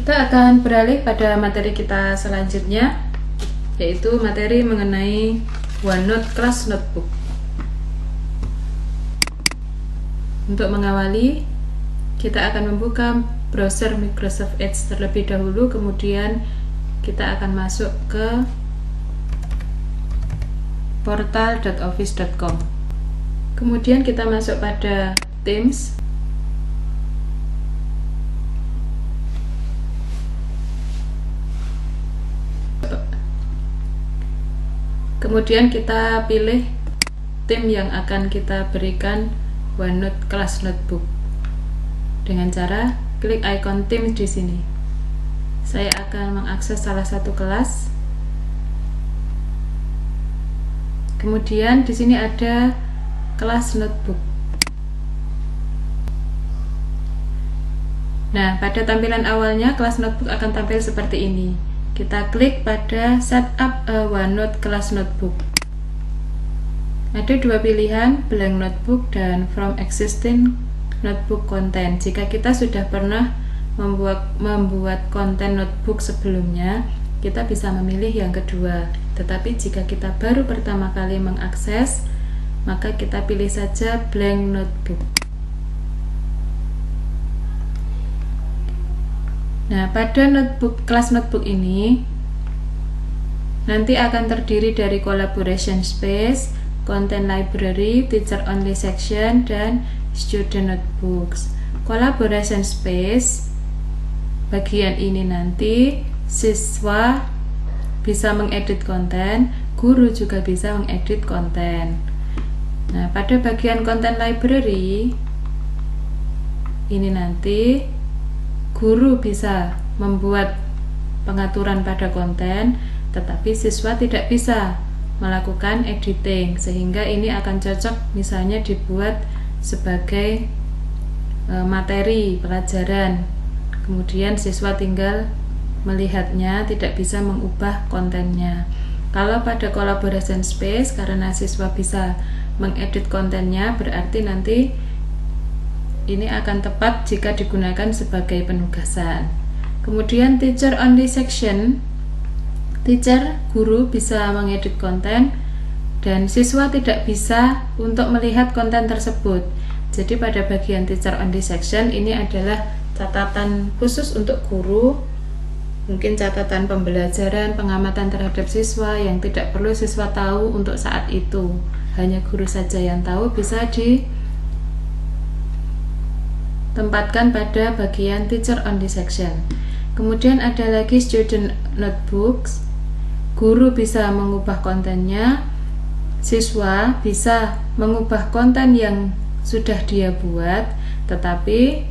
Kita akan beralih pada materi kita selanjutnya, yaitu materi mengenai OneNote Class Notebook. Untuk mengawali, kita akan membuka browser Microsoft Edge terlebih dahulu, kemudian kita akan masuk ke portal.office.com. Kemudian kita masuk pada Teams. Kemudian kita pilih tim yang akan kita berikan OneNote Class Notebook dengan cara klik icon Teams di sini. Saya akan mengakses salah satu kelas. Kemudian di sini ada kelas notebook. Nah, pada tampilan awalnya kelas notebook akan tampil seperti ini. Kita klik pada Setup a OneNote Class Notebook. Ada dua pilihan, blank notebook dan from existing notebook content. Jika kita sudah pernah membuat konten notebook sebelumnya, kita bisa memilih yang kedua. Tetapi jika kita baru pertama kali mengakses, maka kita pilih saja blank notebook. Nah, pada kelas notebook ini nanti akan terdiri dari collaboration space, content library, teacher only section, dan student notebooks. Collaboration space, bagian ini nanti siswa bisa mengedit konten, guru juga bisa mengedit konten. Nah, pada bagian content library ini nanti guru bisa membuat pengaturan pada konten, tetapi siswa tidak bisa melakukan editing, sehingga ini akan cocok misalnya dibuat sebagai materi pelajaran, kemudian siswa tinggal melihatnya, tidak bisa mengubah kontennya. Kalau pada collaboration space, karena siswa bisa mengedit kontennya, berarti nanti ini akan tepat jika digunakan sebagai penugasan. Kemudian teacher only section, guru bisa mengedit konten dan siswa tidak bisa untuk melihat konten tersebut. Jadi pada bagian teacher only section ini adalah catatan khusus untuk guru, mungkin catatan pembelajaran, pengamatan terhadap siswa yang tidak perlu siswa tahu untuk saat itu, hanya guru saja yang tahu, bisa ditempatkan pada bagian teacher only section. Kemudian ada lagi student notebooks, guru bisa mengubah kontennya, siswa bisa mengubah konten yang sudah dia buat, tetapi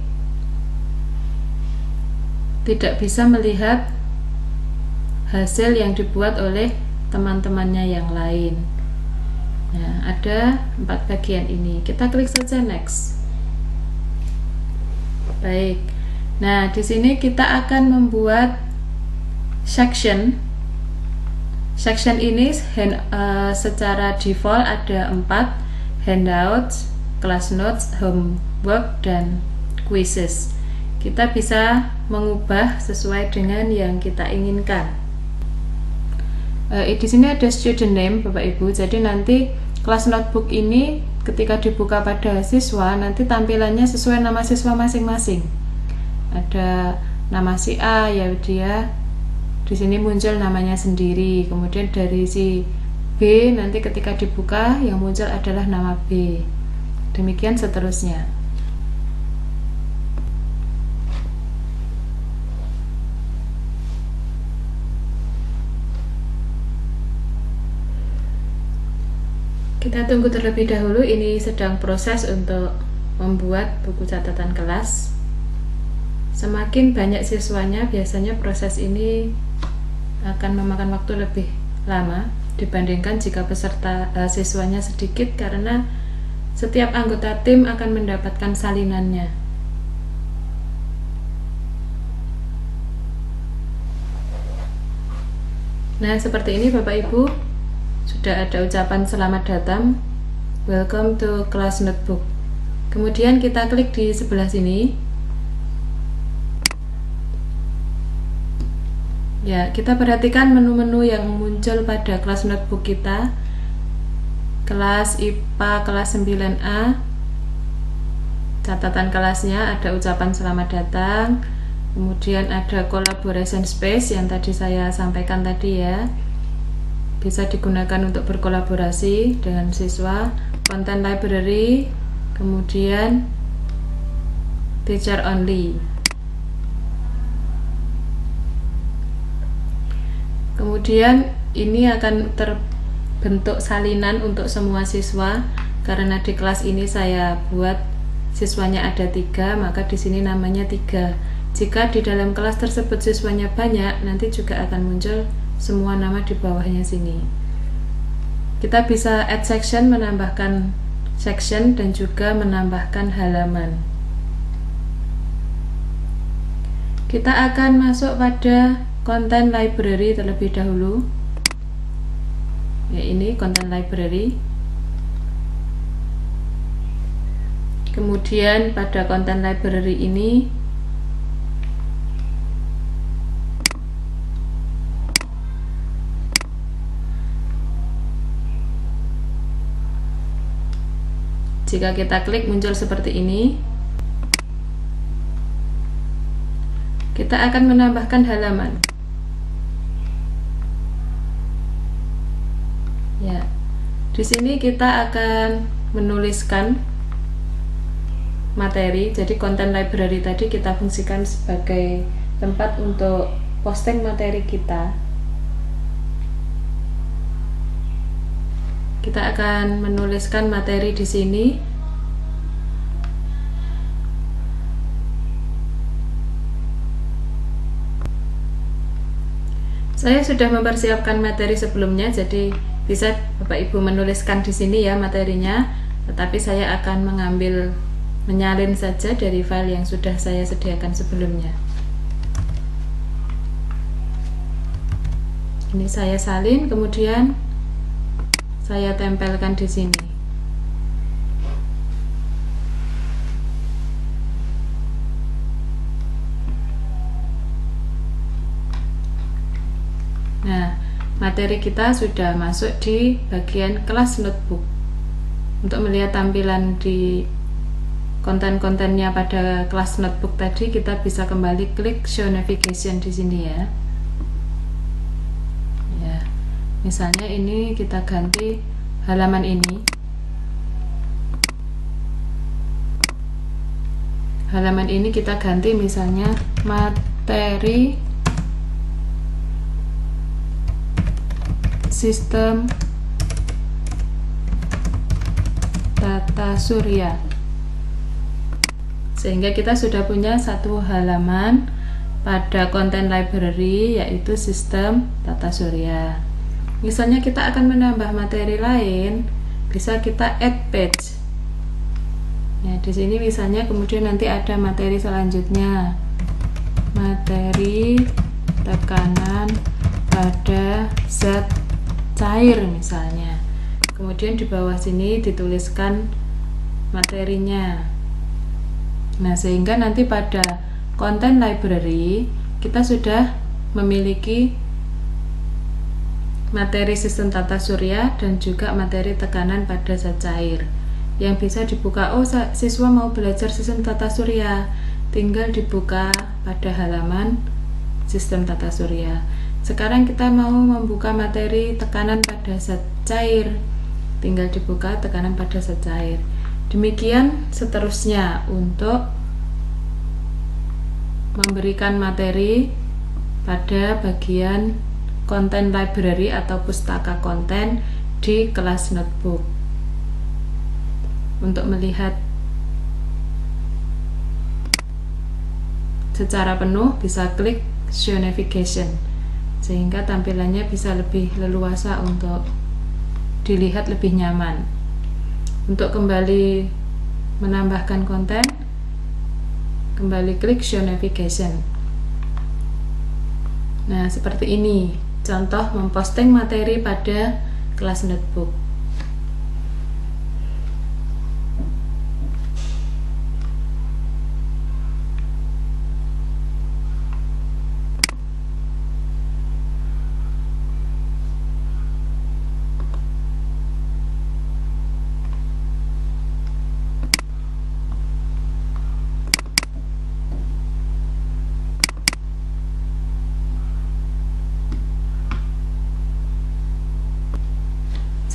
tidak bisa melihat hasil yang dibuat oleh teman-temannya yang lain. Nah, ada 4 bagian ini. Kita klik saja next. Baik. Nah, di sini kita akan membuat section. Section ini secara default ada 4, handouts, class notes, homework, dan quizzes. Kita bisa mengubah sesuai dengan yang kita inginkan. Di sini ada student name, Bapak Ibu. Jadi nanti kelas notebook ini ketika dibuka pada siswa, nanti tampilannya sesuai nama siswa masing-masing. Ada nama si A, ya dia di sini muncul namanya sendiri. Kemudian dari si B nanti ketika dibuka yang muncul adalah nama B. Demikian seterusnya. Kita tunggu terlebih dahulu, ini sedang proses untuk membuat buku catatan kelas. Semakin banyak siswanya, biasanya proses ini akan memakan waktu lebih lama dibandingkan jika peserta siswanya sedikit, karena setiap anggota tim akan mendapatkan salinannya. Nah, seperti ini Bapak Ibu. Sudah ada ucapan selamat datang, welcome to class notebook. Kemudian kita klik di sebelah sini. Ya, kita perhatikan menu-menu yang muncul pada kelas notebook kita. Kelas IPA kelas 9A, catatan kelasnya ada ucapan selamat datang, kemudian ada collaboration space yang tadi saya sampaikan tadi ya, bisa digunakan untuk berkolaborasi dengan siswa, content library, kemudian teacher only. Kemudian ini akan terbentuk salinan untuk semua siswa, karena di kelas ini saya buat siswanya ada 3, maka di sini namanya 3. Jika di dalam kelas tersebut siswanya banyak, nanti juga akan muncul semua nama di bawahnya sini. Kita bisa add section, menambahkan section, dan juga menambahkan halaman. Kita akan masuk pada content library terlebih dahulu. Ya, ini content library. Kemudian pada content library ini jika kita klik muncul seperti ini. Kita akan menambahkan halaman. Ya. Di sini kita akan menuliskan materi. Jadi content library tadi kita fungsikan sebagai tempat untuk posting materi kita. Kita akan menuliskan materi di sini. Saya sudah mempersiapkan materi sebelumnya, jadi bisa Bapak Ibu menuliskan di sini ya materinya. Tetapi saya akan menyalin saja dari file yang sudah saya sediakan sebelumnya. Ini saya salin, kemudian saya tempelkan di sini. Nah, materi kita sudah masuk di bagian kelas notebook. Untuk melihat tampilan di konten-kontennya pada kelas notebook tadi, kita bisa kembali klik show navigation di sini ya. Ya, misalnya ini kita ganti halaman ini. Halaman ini kita ganti misalnya materi sistem tata surya. Sehingga kita sudah punya satu halaman pada content library, yaitu sistem tata surya. Misalnya kita akan menambah materi lain, bisa kita add page. Ya, di sini misalnya kemudian nanti ada materi selanjutnya, materi tekanan pada zat cair misalnya. Kemudian di bawah sini dituliskan materinya. Nah, sehingga nanti pada content library kita sudah memiliki materi sistem tata surya dan juga materi tekanan pada zat cair yang bisa dibuka. Oh, siswa mau belajar sistem tata surya, tinggal dibuka pada halaman sistem tata surya. Sekarang kita mau membuka materi tekanan pada zat cair, tinggal dibuka tekanan pada zat cair. Demikian seterusnya untuk memberikan materi pada bagian content library atau pustaka konten di kelas notebook. Untuk melihat secara penuh bisa klik show navigation, sehingga tampilannya bisa lebih leluasa untuk dilihat lebih nyaman. Untuk kembali menambahkan konten, kembali klik show navigation. Nah, seperti ini contoh memposting materi pada kelas notebook.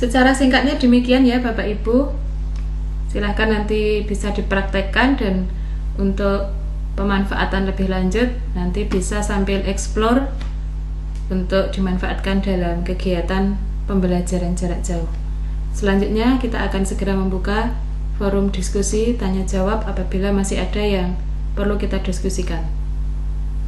Secara singkatnya demikian ya Bapak Ibu. Silahkan nanti bisa dipraktekkan, dan untuk pemanfaatan lebih lanjut nanti bisa sambil explore untuk dimanfaatkan dalam kegiatan pembelajaran jarak jauh. Selanjutnya kita akan segera membuka forum diskusi tanya jawab apabila masih ada yang perlu kita diskusikan.